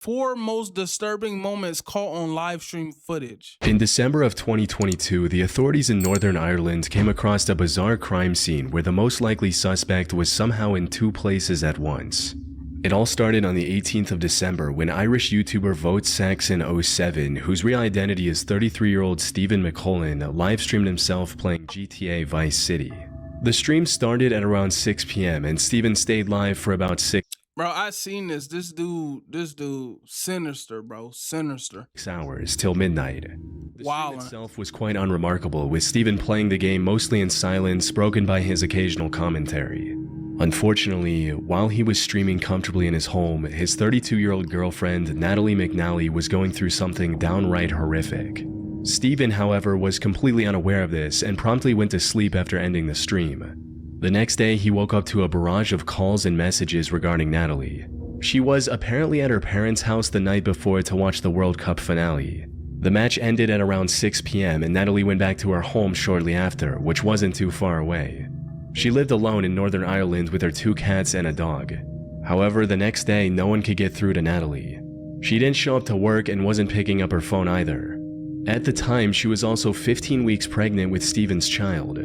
4 most disturbing moments caught on live stream footage. In December of 2022, the authorities in Northern Ireland came across a bizarre crime scene where the most likely suspect was somehow in 2 places at once. It all started on the 18th of December when Irish YouTuber VoteSaxon07, whose real identity is 33-year-old Stephen McCullen, live-streamed himself playing GTA Vice City. The stream started at around 6 p.m. and Stephen stayed live for about 6 Bro, I seen this. This dude, sinister, bro, sinister. hours till midnight. The Wow. stream itself was quite unremarkable, with Stephen playing the game mostly in silence, broken by his occasional commentary. Unfortunately, while he was streaming comfortably in his home, his 32-year-old girlfriend, Natalie McNally, was going through something downright horrific. Stephen, however, was completely unaware of this and promptly went to sleep after ending the stream. The next day, he woke up to a barrage of calls and messages regarding Natalie. She was apparently at her parents' house the night before to watch the World Cup finale. The match ended at around 6 p.m. and Natalie went back to her home shortly after, which wasn't too far away. She lived alone in Northern Ireland with her 2 cats and a dog. However, the next day, no one could get through to Natalie. She didn't show up to work and wasn't picking up her phone either. At the time, she was also 15 weeks pregnant with Stephen's child.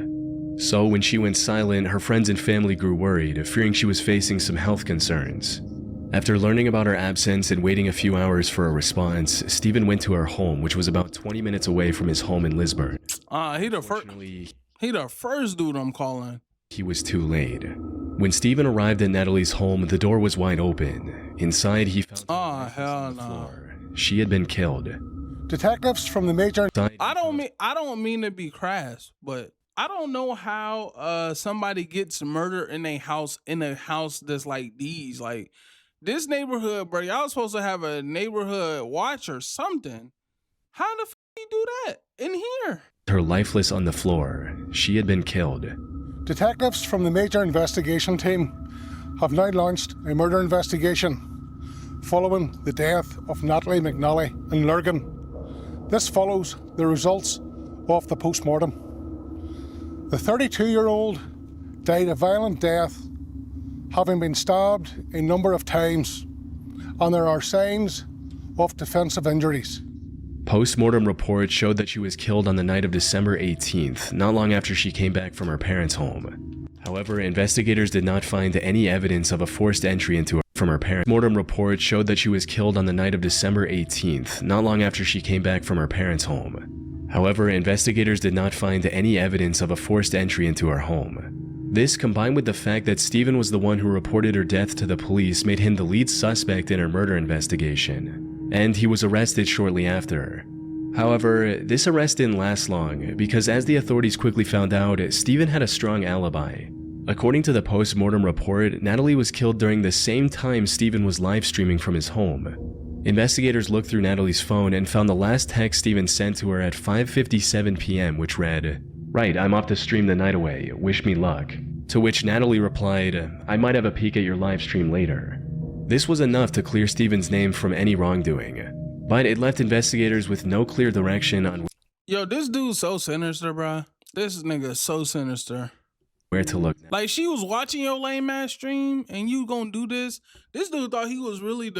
So when she went silent, her friends and family grew worried, fearing she was facing some health concerns. After learning about her absence and waiting a few hours for a response, Stephen went to her home, which was about 20 minutes away from his home in Lisburn. He the first dude I'm calling. He was too late. When Stephen arrived at Natalie's home, the door was wide open. Inside, he found hell no. She had been killed. Detectives from the major... I don't mean to be crass, but I don't know how somebody gets murdered in a house that's like these. Like this neighborhood, bro. Y'all supposed to have a neighborhood watch or something. How the f you do that in here? Her lifeless on the floor. She had been killed. Detectives from the major investigation team have now launched a murder investigation following the death of Natalie McNally in Lurgan. This follows the results of the post-mortem. The 32-year-old died a violent death, having been stabbed a number of times, and there are signs of defensive injuries. Post-mortem reports showed that she was killed on the night of December 18th, not long after she came back from her parents' home. However, investigators did not find any evidence of a forced entry into her from her parents. Mortem reports showed that she was killed on the night of December 18th, not long after she came back from her parents' home. However, investigators did not find any evidence of a forced entry into her home. This, combined with the fact that Stephen was the one who reported her death to the police, made him the lead suspect in her murder investigation, and he was arrested shortly after. However, this arrest didn't last long, because as the authorities quickly found out, Stephen had a strong alibi. According to the post-mortem report, Natalie was killed during the same time Stephen was live streaming from his home. Investigators looked through Natalie's phone and found the last text Stephen sent to her at 5:57 p.m. which read, "Right, I'm off to stream the night away, wish me luck." To which Natalie replied, "I might have a peek at your live stream later." This was enough to clear Stephen's name from any wrongdoing, but it left investigators with no clear direction on Yo, this dude's so sinister, bro. This nigga is so sinister. Where to look. Like, she was watching your lame ass stream and you gonna do this? This dude thought he was really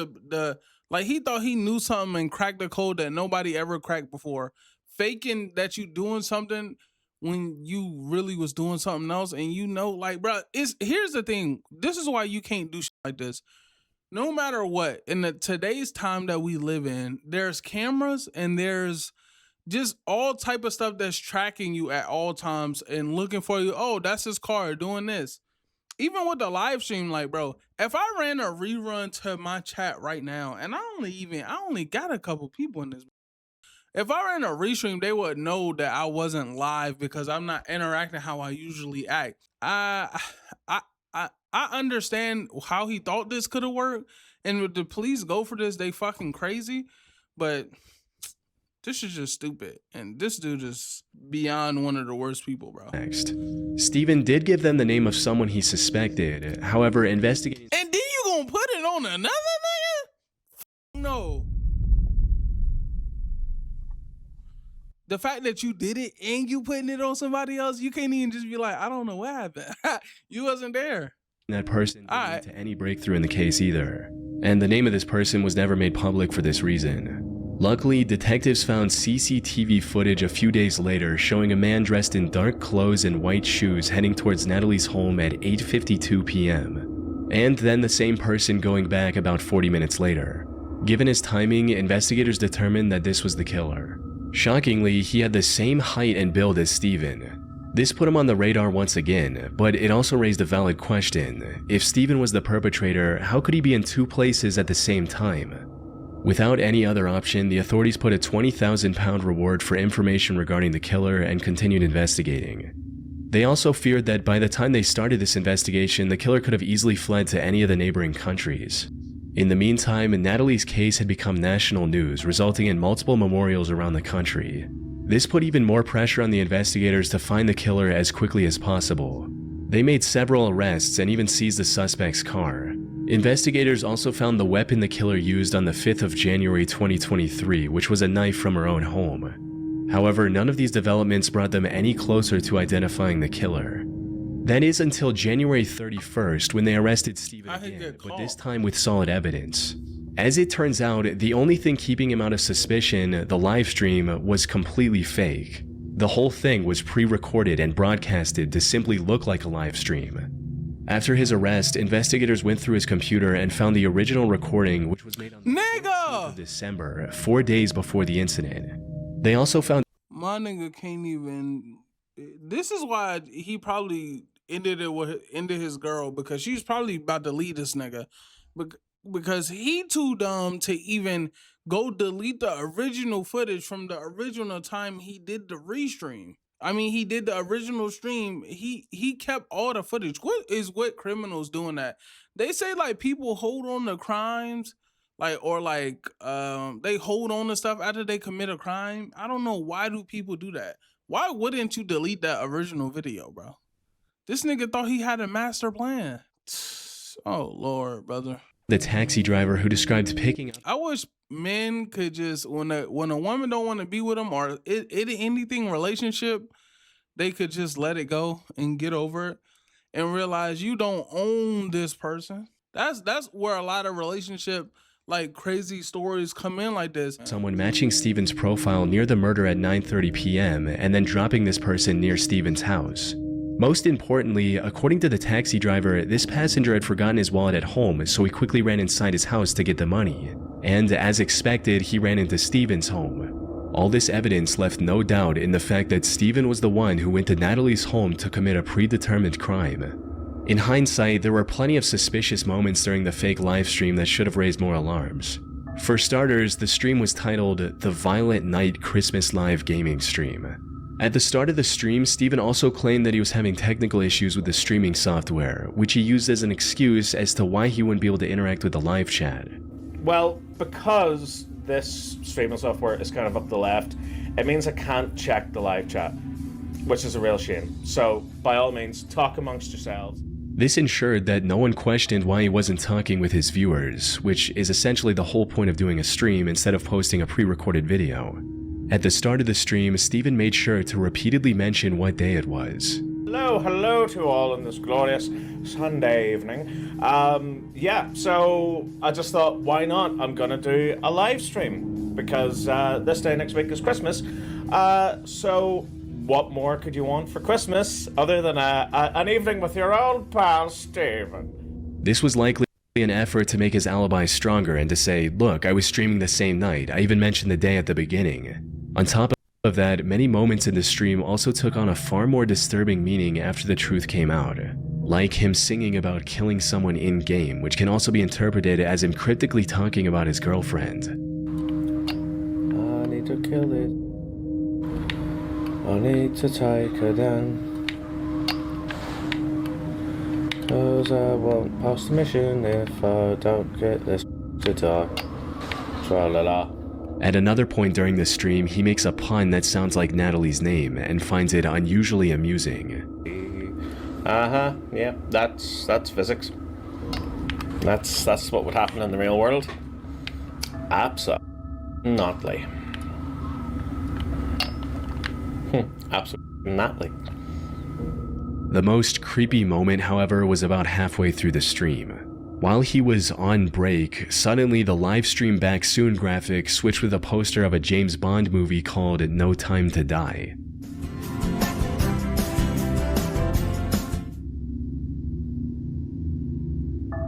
like, he thought he knew something and cracked the code that nobody ever cracked before. Faking that you doing something when you really was doing something else. And you know, like, bro, here's the thing. This is why you can't do shit like this. No matter what, in today's time that we live in, there's cameras and there's just all type of stuff that's tracking you at all times and looking for you. Oh, that's his car doing this. Even with the live stream, like, bro, if I ran a rerun to my chat right now, and I only got a couple people in this. If I ran a restream, they would know that I wasn't live because I'm not interacting how I usually act. I understand how he thought this could have worked, and with the police go for this, they fucking crazy, but this is just stupid, and this dude is beyond one of the worst people, bro. Next, Stephen did give them the name of someone he suspected. However, investigators... And then you gonna put it on another nigga? No. The fact that you did it and you putting it on somebody else, you can't even just be like, I don't know what happened. You wasn't there. That person didn't lead to any breakthrough in the case either. and the name of this person was never made public for this reason. Luckily, detectives found CCTV footage a few days later showing a man dressed in dark clothes and white shoes heading towards Natalie's home at 8:52 p.m. And then the same person going back about 40 minutes later. Given his timing, investigators determined that this was the killer. Shockingly, he had the same height and build as Steven. This put him on the radar once again, but it also raised a valid question. If Steven was the perpetrator, how could he be in two places at the same time? Without any other option, the authorities put a £20,000 reward for information regarding the killer and continued investigating. They also feared that by the time they started this investigation, the killer could have easily fled to any of the neighboring countries. In the meantime, Natalie's case had become national news, resulting in multiple memorials around the country. This put even more pressure on the investigators to find the killer as quickly as possible. They made several arrests and even seized the suspect's car. Investigators also found the weapon the killer used on the 5th of January 2023, which was a knife from her own home. However, none of these developments brought them any closer to identifying the killer. That is until January 31st when they arrested Steven again, but this time with solid evidence. As it turns out, the only thing keeping him out of suspicion, the live stream, was completely fake. The whole thing was pre-recorded and broadcasted to simply look like a live stream. After his arrest, investigators went through his computer and found the original recording, which was made on the 14th of December, 4 days before the incident. They also found my nigga can't even. This is why he probably ended his girl, because she's probably about to leave this nigga, because he too dumb to even go delete the original footage from the original time he did the restream. I mean, he did the original stream. He kept all the footage. What criminals doing that? They say like people hold on to crimes, they hold on to stuff after they commit a crime. I don't know, why do people do that? Why wouldn't you delete that original video, bro? This nigga thought he had a master plan. Oh Lord, brother. The taxi driver who described picking up. I wish men could just, when a woman don't want to be with them or anything relationship, they could just let it go and get over it and realize you don't own this person. That's where a lot of relationship like crazy stories come in like this. Someone matching Steven's profile near the murder at 9:30 p.m. and then dropping this person near Steven's house. Most importantly, according to the taxi driver, this passenger had forgotten his wallet at home, so he quickly ran inside his house to get the money. And as expected, he ran into Steven's home. All this evidence left no doubt in the fact that Steven was the one who went to Natalie's home to commit a predetermined crime. In hindsight, there were plenty of suspicious moments during the fake live stream that should have raised more alarms. For starters, the stream was titled The Violent Night Christmas Live Gaming Stream. At the start of the stream, Steven also claimed that he was having technical issues with the streaming software, which he used as an excuse as to why he wouldn't be able to interact with the live chat. Well, because this streaming software is kind of up the left, it means I can't check the live chat, which is a real shame. So, by all means, talk amongst yourselves. This ensured that no one questioned why he wasn't talking with his viewers, which is essentially the whole point of doing a stream instead of posting a pre-recorded video. At the start of the stream, Steven made sure to repeatedly mention what day it was. Hello to all on this glorious Sunday evening. So I just thought, why not? I'm gonna do a live stream because this day next week is Christmas. So what more could you want for Christmas other than an evening with your old pal Steven? This was likely an effort to make his alibi stronger and to say, look, I was streaming the same night. I even mentioned the day at the beginning. On top of that, many moments in the stream also took on a far more disturbing meaning after the truth came out. Like him singing about killing someone in-game, which can also be interpreted as him cryptically talking about his girlfriend. I need to kill it. I need to take her down. 'Cause I won't pass the mission if I don't get this guitar. Tra-la-la. At another point during the stream, he makes a pun that sounds like Natalie's name and finds it unusually amusing. Yeah, that's physics. That's what would happen in the real world. Absolutely. Absolutely. The most creepy moment, however, was about halfway through the stream. While he was on break, suddenly the Livestream Back Soon graphic switched with a poster of a James Bond movie called No Time to Die.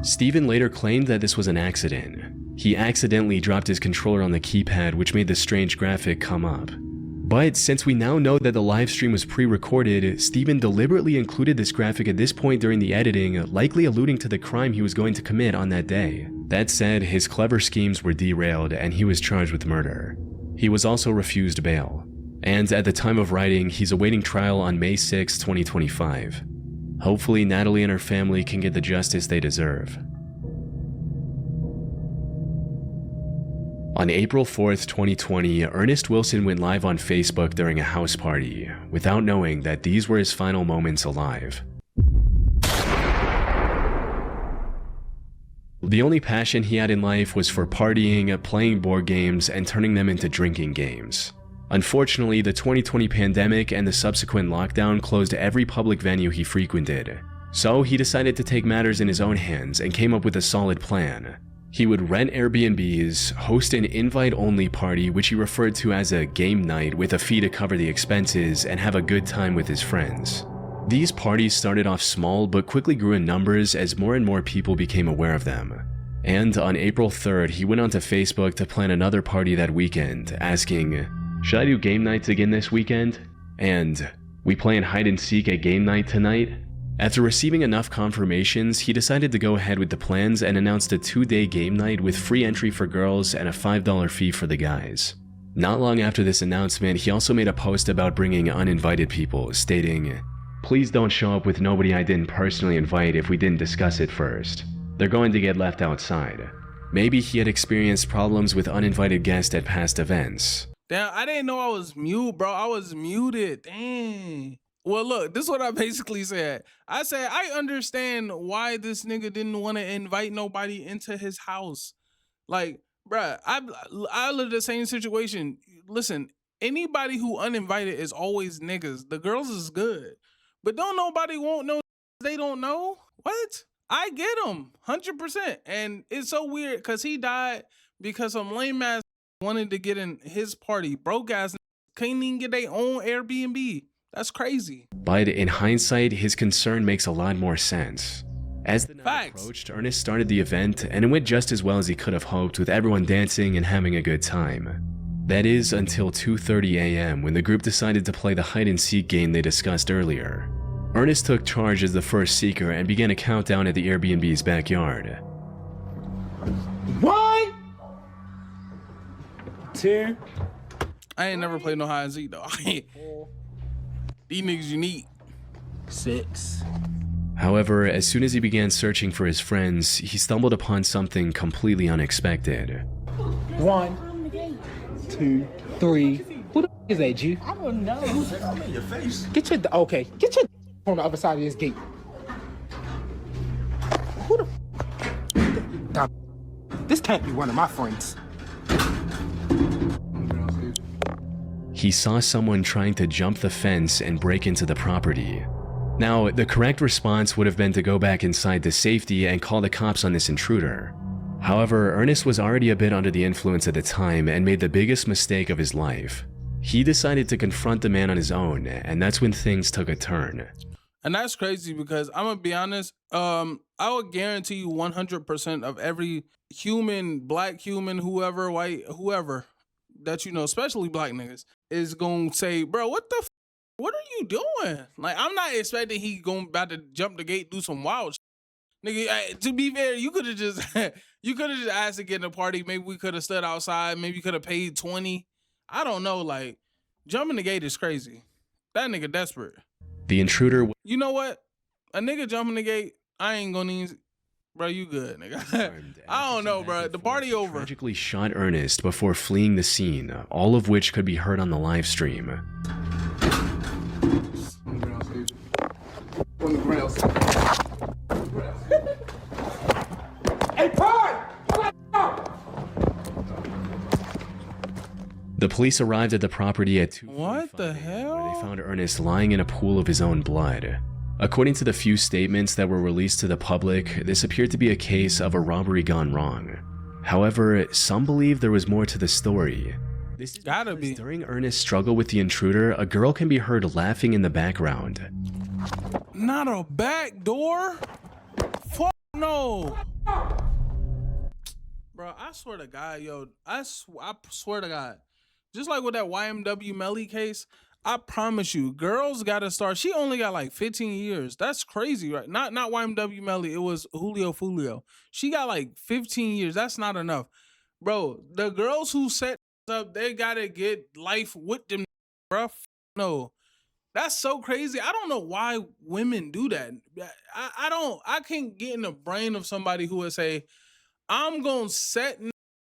Steven later claimed that this was an accident. He accidentally dropped his controller on the keypad, which made the strange graphic come up. But since we now know that the live stream was pre-recorded, Steven deliberately included this graphic at this point during the editing, likely alluding to the crime he was going to commit on that day. That said, his clever schemes were derailed and he was charged with murder. He was also refused bail. And at the time of writing, he's awaiting trial on May 6, 2025. Hopefully, Natalie and her family can get the justice they deserve. On April 4th, 2020, Ernest Wilson went live on Facebook during a house party, without knowing that these were his final moments alive. The only passion he had in life was for partying, playing board games, and turning them into drinking games. Unfortunately, the 2020 pandemic and the subsequent lockdown closed every public venue he frequented. So he decided to take matters in his own hands and came up with a solid plan. He would rent Airbnbs, host an invite-only party which he referred to as a game night with a fee to cover the expenses, and have a good time with his friends. These parties started off small but quickly grew in numbers as more and more people became aware of them. And on April 3rd, he went onto Facebook to plan another party that weekend, asking, "Should I do game nights again this weekend?" And, "We playing hide and seek at game night tonight?" After receiving enough confirmations, he decided to go ahead with the plans and announced a 2-day game night with free entry for girls and a $5 fee for the guys. Not long after this announcement, he also made a post about bringing uninvited people, stating, "Please don't show up with nobody I didn't personally invite if we didn't discuss it first. They're going to get left outside." Maybe he had experienced problems with uninvited guests at past events. Damn, I didn't know I was mute, bro. I was muted. Dang. Well, look, this is what I basically said. I said, I understand why this nigga didn't want to invite nobody into his house. Like, bruh, I live the same situation. Listen, anybody who uninvited is always niggas. The girls is good. But don't nobody won't know they don't know? What? I get them, 100%. And it's so weird because he died because some lame ass wanted to get in his party. Broke ass couldn't even get their own Airbnb. That's crazy. But in hindsight, his concern makes a lot more sense. As the night approached, Ernest started the event, and it went just as well as he could have hoped, with everyone dancing and having a good time. That is until 2:30 a.m. when the group decided to play the hide-and-seek game they discussed earlier. Ernest took charge as the first seeker and began a countdown at the Airbnb's backyard. 1, 2. I ain't never played no hide and seek though. These niggas unique. 6. However, as soon as he began searching for his friends, he stumbled upon something completely unexpected. 1, 2, 3. Who the is that, G? I don't know. I'm in your face. Get your on the other side of this gate. Who the This can't be one of my friends. He saw someone trying to jump the fence and break into the property. Now, the correct response would have been to go back inside to safety and call the cops on this intruder. However, Ernest was already a bit under the influence at the time and made the biggest mistake of his life. He decided to confront the man on his own, and that's when things took a turn. And that's crazy because I'm gonna be honest, I would guarantee you 100% of every human, black human, whoever, white, whoever, that you know, especially black niggas, is gonna say, bro, what are you doing? Like, I'm not expecting he about to jump the gate, do some wild shit. Nigga, to be fair, you could have just asked to get in a party. Maybe we could have stood outside. Maybe you could have paid 20. I don't know. Like, jumping the gate is crazy. That nigga desperate. The intruder. You know what? A nigga jumping the gate, I ain't gonna need. Bro, you good, nigga. I don't know, bro. The party over. Tragically shot Ernest before fleeing the scene, all of which could be heard on the live stream. Hey, Pard! The police arrived at the property at 2:45 What the a.m., hell? where they found Ernest lying in a pool of his own blood. According to the few statements that were released to the public, this appeared to be a case of a robbery gone wrong. However, some believe there was more to the story. This is Gotta be. during Ernest's struggle with the intruder, a girl can be heard laughing in the background. Not a back door? Fuck no. Bro, I swear to God, yo, I swear to God. Just like with that YMW Melly case, I promise you, girls gotta start. She only got like 15 years. That's crazy, right? Not YMW Melly, it was Julio Fulio. She got like 15 years. That's not enough. Bro, the girls who set up, they gotta get life with them, bro. No. That's so crazy. I don't know why women do that. I can't get in the brain of somebody who would say, I'm gonna set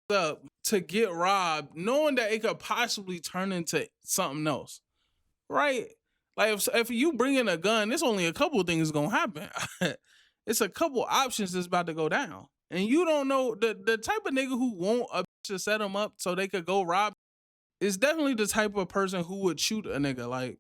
up to get robbed, knowing that it could possibly turn into something else. Right? Like if you bring in a gun, there's only a couple of things gonna happen. It's a couple options that's about to go down. And you don't know the type of nigga who want a bitch to set them up so they could go rob is definitely the type of person who would shoot a nigga. Like,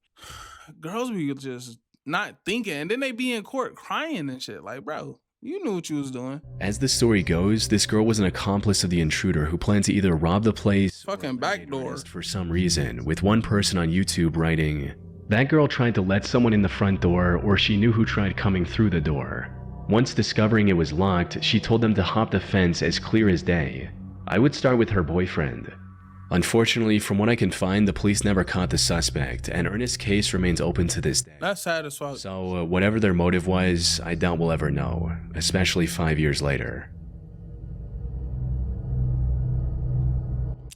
girls be just not thinking, and then they be in court crying and shit. Like, bro, you knew what you was doing. As the story goes, this girl was an accomplice of the intruder who planned to either rob the place Fucking backdoor. for some reason, with one person on YouTube writing, "That girl tried to let someone in the front door, or she knew who tried coming through the door. Once discovering it was locked, she told them to hop the fence as clear as day. I would start with her boyfriend." Unfortunately, from what I can find, the police never caught the suspect, and Ernest's case remains open to this day. That's sad as fuck. So, whatever their motive was, I doubt we'll ever know, especially 5 years later.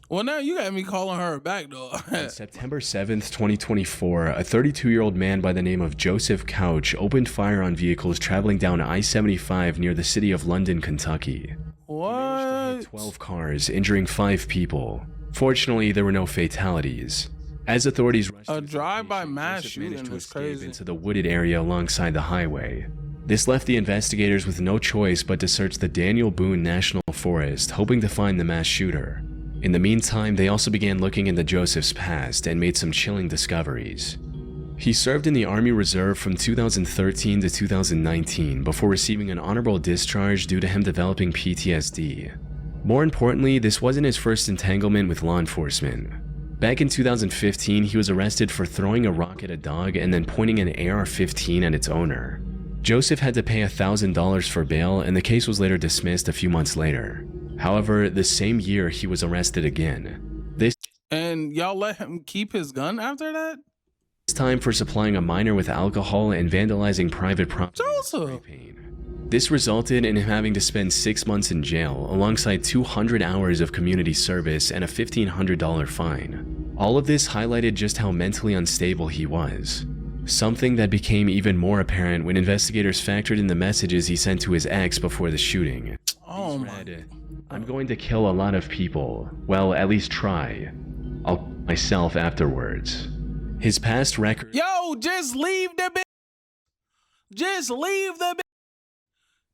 Well, now you got me calling her back, though. On September 7th, 2024, a 32-year-old man by the name of Joseph Couch opened fire on vehicles traveling down I-75 near the city of London, Kentucky. What? 12 cars, injuring 5 people. Fortunately, there were no fatalities. As authorities rushed A to the drive-by location, mass Joseph managed shooting to is escape crazy. into the wooded area alongside the highway. This left the investigators with no choice but to search the Daniel Boone National Forest, hoping to find the mass shooter. In the meantime, they also began looking into Joseph's past and made some chilling discoveries. He served in the Army Reserve from 2013 to 2019 before receiving an honorable discharge due to him developing PTSD. More importantly, this wasn't his first entanglement with law enforcement. Back in 2015, he was arrested for throwing a rock at a dog and then pointing an AR-15 at its owner. Joseph had to pay $1,000 for bail, and the case was later dismissed a few months later. However, the same year he was arrested again. This And y'all let him keep his gun after that? time for supplying a minor with alcohol and vandalizing private property. Joseph! This resulted in him having to spend 6 months in jail, alongside 200 hours of community service and a $1,500 fine. All of this highlighted just how mentally unstable he was. Something that became even more apparent when investigators factored in the messages he sent to his ex before the shooting. Oh These my. read, "I'm going to kill a lot of people. Well, at least try. I'll kill myself afterwards." His past record... Yo, just leave the bitch. Just leave the bitch.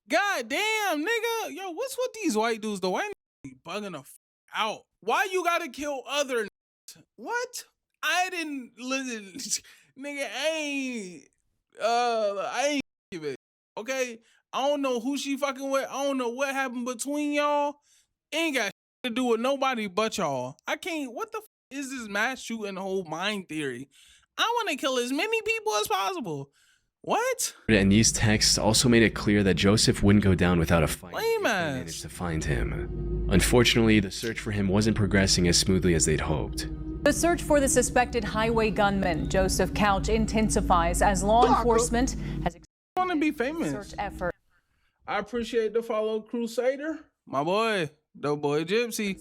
God damn, nigga. Yo, what's with these white dudes though? White niggas be bugging the out. Why you gotta kill other niggas? What? I didn't listen. Nigga, I ain't give it. Okay? I don't know who she fucking with. I don't know what happened between y'all. Ain't got shit to do with nobody but y'all. I can't. What the is this mass shooting whole mind theory? I want to kill as many people as possible. What? And these texts also made it clear that Joseph wouldn't go down without a fight if Lame they ass. managed to find him. Unfortunately, the search for him wasn't progressing as smoothly as they'd hoped. The search for the suspected highway gunman, Joseph Couch, intensifies as law enforcement has I want to be expanded famous. search effort. I appreciate the follow, Crusader. My boy, the boy Gypsy.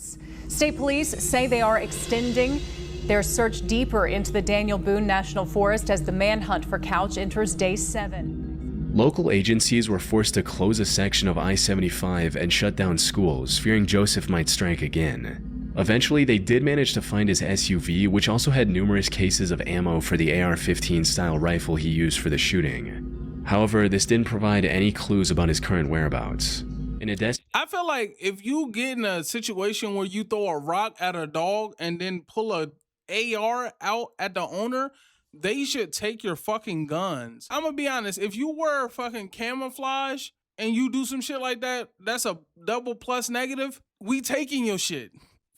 State police say they are extending their search deeper into the Daniel Boone National Forest as the manhunt for Couch enters day 7. Local agencies were forced to close a section of I-75 and shut down schools, fearing Joseph might strike again. Eventually, they did manage to find his SUV, which also had numerous cases of ammo for the AR-15 style rifle he used for the shooting. However, this didn't provide any clues about his current whereabouts. In a I feel like if you get in a situation where you throw a rock at a dog and then pull a AR out at the owner, they should take your fucking guns. I'm gonna be honest, if you wear fucking camouflage and you do some shit like that, that's a double plus negative. We taking your shit.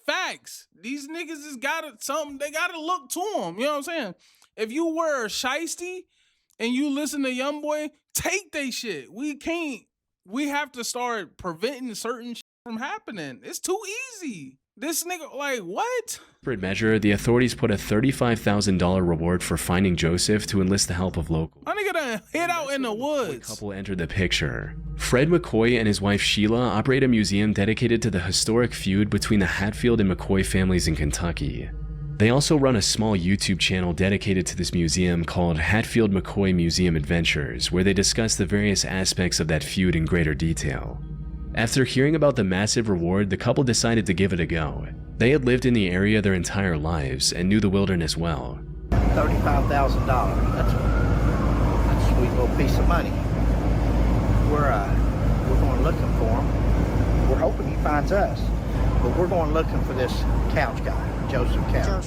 Facts. These niggas just got something, they gotta look to them. You know what I'm saying? If you wear a shiesty and you listen to Youngboy, take they shit. We have to start preventing certain shit from happening. It's too easy. This nigga, like, what? For measure, the authorities put a $35,000 reward for finding Joseph to enlist the help of locals. My nigga done hid out in the The woods. couple entered the picture. Fred McCoy and his wife Sheila operate a museum dedicated to the historic feud between the Hatfield and McCoy families in Kentucky. They also run a small YouTube channel dedicated to this museum called Hatfield McCoy Museum Adventures, where they discuss the various aspects of that feud in greater detail. After hearing about the massive reward, the couple decided to give it a go. They had lived in the area their entire lives and knew the wilderness well. $35,000. That's a sweet little piece of money. We're going looking for him. We're hoping he finds us, but we're going looking for this Couch guy, Joseph Couch.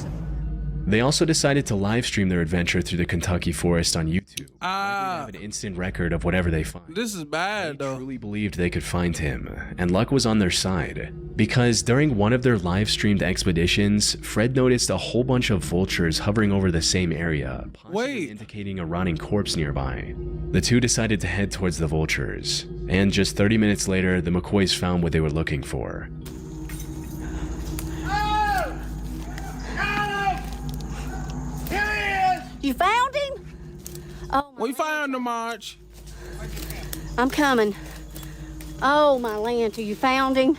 They also decided to live stream their adventure through the Kentucky forest on YouTube. They Ah, have an instant record of whatever they find. this is bad They though. truly believed they could find him, and luck was on their side. Because during one of their live-streamed expeditions, Fred noticed a whole bunch of vultures hovering over the same area, possibly Wait. indicating a rotting corpse nearby. The two decided to head towards the vultures, and just 30 minutes later, the McCoys found what they were looking for. You found him? Oh, my We found the march. I'm coming. Oh, my Lanta, you found him?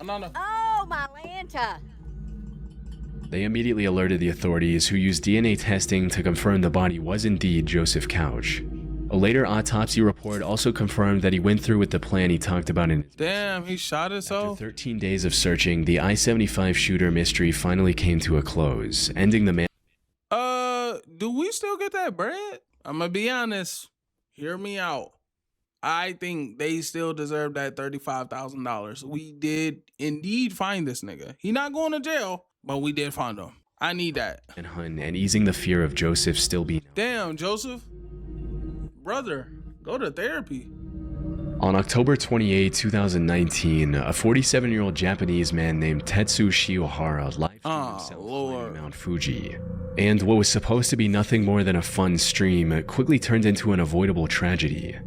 No. Oh, my Lanta. They immediately alerted the authorities, who used DNA testing to confirm the body was indeed Joseph Couch. A later autopsy report also confirmed that he went through with the plan he talked about in his Damn, he shot After himself. 13 days of searching, the I-75 shooter mystery finally came to a close, ending the man. Do we still get that bread? I'm gonna be honest. Hear me out. I think they still deserve that $35,000. We did indeed find this nigga. He not going to jail, but we did find him. I need that. Hunt and easing the fear of Joseph still being. Damn, Joseph. Brother, go to therapy. On October 28, 2019, a 47-year-old Japanese man named Tetsu Shiohara live streamed himself climbing Mount Fuji. And what was supposed to be nothing more than a fun stream quickly turned into an avoidable tragedy.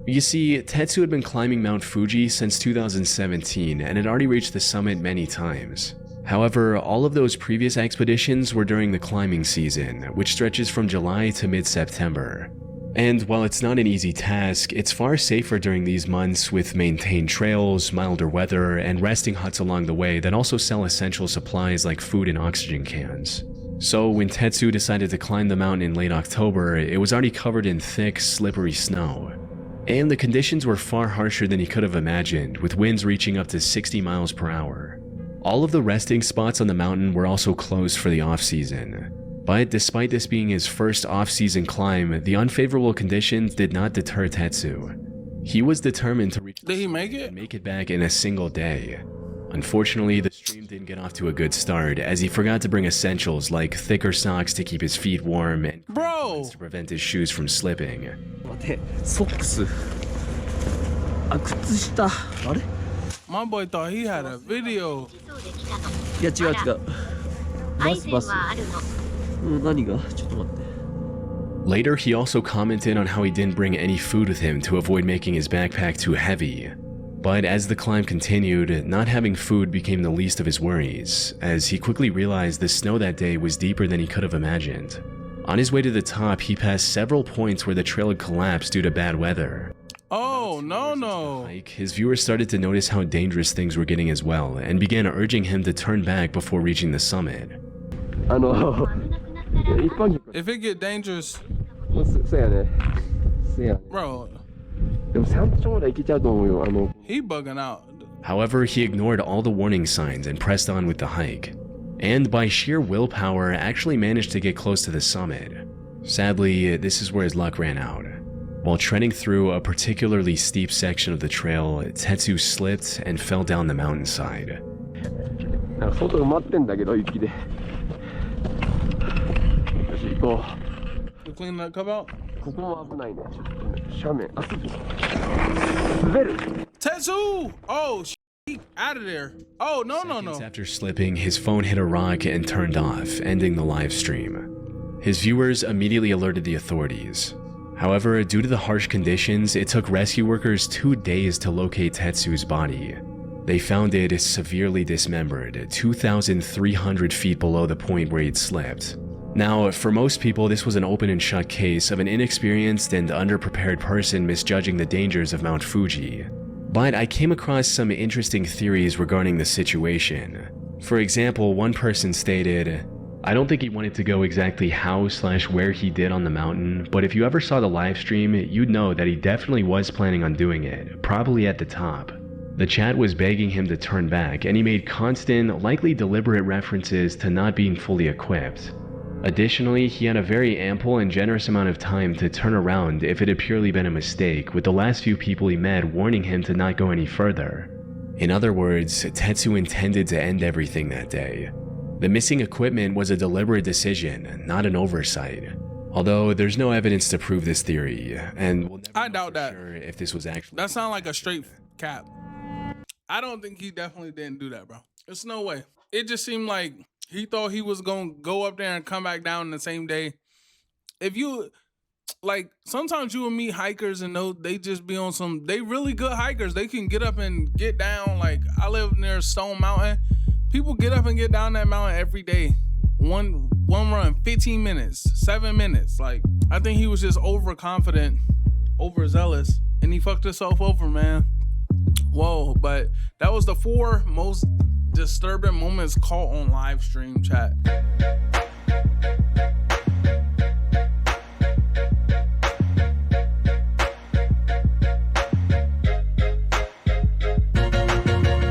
You see, Tetsu had been climbing Mount Fuji since 2017 and had already reached the summit many times. However, all of those previous expeditions were during the climbing season, which stretches from July to mid-September. And while it's not an easy task, it's far safer during these months with maintained trails, milder weather, and resting huts along the way that also sell essential supplies like food and oxygen cans. So when Tetsu decided to climb the mountain in late October, it was already covered in thick, slippery snow. And the conditions were far harsher than he could have imagined, with winds reaching up to 60 miles per hour. All of the resting spots on the mountain were also closed for the off-season. But despite this being his first off-season climb, the unfavorable conditions did not deter Tetsu. He was determined to reach Did he make it? and make it back in a single day. Unfortunately, the stream didn't get off to a good start, as he forgot to bring essentials like thicker socks to keep his feet warm and Bro, to prevent his shoes from slipping. 待て、ソックス。あ、靴下。あれ？ my boy thought he had a video. いや違う違う。バスバス。何が？ちょっと待って。 Later, he also commented on how he didn't bring any food with him to avoid making his backpack too heavy. But as the climb continued, not having food became the least of his worries, as he quickly realized the snow that day was deeper than he could have imagined. On his way to the top, he passed several points where the trail had collapsed due to bad weather. Oh, no. His viewers started to notice how dangerous things were getting as well, and began urging him to turn back before reaching the summit. If it get dangerous, そうやね。そうやね。 bro, でも山頂まで行けちゃうと思うよ。he bugging out. However, he ignored all the warning signs and pressed on with the hike. And by sheer willpower, actually managed to get close to the summit. Sadly, this is where his luck ran out. While treading through a particularly steep section of the trail, Tetsu slipped and fell down the mountainside. 外埋まってんだけど雪で。お You clean that cup out? ここも危ないね。ちょっとね斜面。あ、滑る。 Tetsu! Oh, he out of there. Oh, no, no, Seconds no. after slipping, his phone hit a rock and turned off, ending the live stream. His viewers immediately alerted the authorities. However, due to the harsh conditions, it took rescue workers 2 days to locate Tetsu's body. They found it severely dismembered, 2,300 feet below the point where he'd slipped. Now, for most people, this was an open and shut case of an inexperienced and underprepared person misjudging the dangers of Mount Fuji. But I came across some interesting theories regarding the situation. For example, one person stated, I don't think he wanted to go exactly how/where he did on the mountain, but if you ever saw the live stream, you'd know that he definitely was planning on doing it, probably at the top. The chat was begging him to turn back, and he made constant, likely deliberate references to not being fully equipped. Additionally, he had a very ample and generous amount of time to turn around if it had purely been a mistake, with the last few people he met warning him to not go any further. In other words, Tetsu intended to end everything that day. The missing equipment was a deliberate decision, not an oversight. Although there's no evidence to prove this theory, and we'll never I know doubt for that. sure if this was actually. That sounds like a straight cap. I don't think he definitely didn't do that, bro. There's no way. It just seemed like he thought he was going to go up there and come back down in the same day. If you, like, sometimes you will meet hikers and they just be on some, they really good hikers. They can get up and get down. Like, I live near Stone Mountain. People get up and get down that mountain every day. One run, 15 minutes, 7 minutes. Like, I think he was just overconfident, overzealous, and he fucked himself over, man. Whoa, but that was the 4 most disturbing moments caught on live stream chat.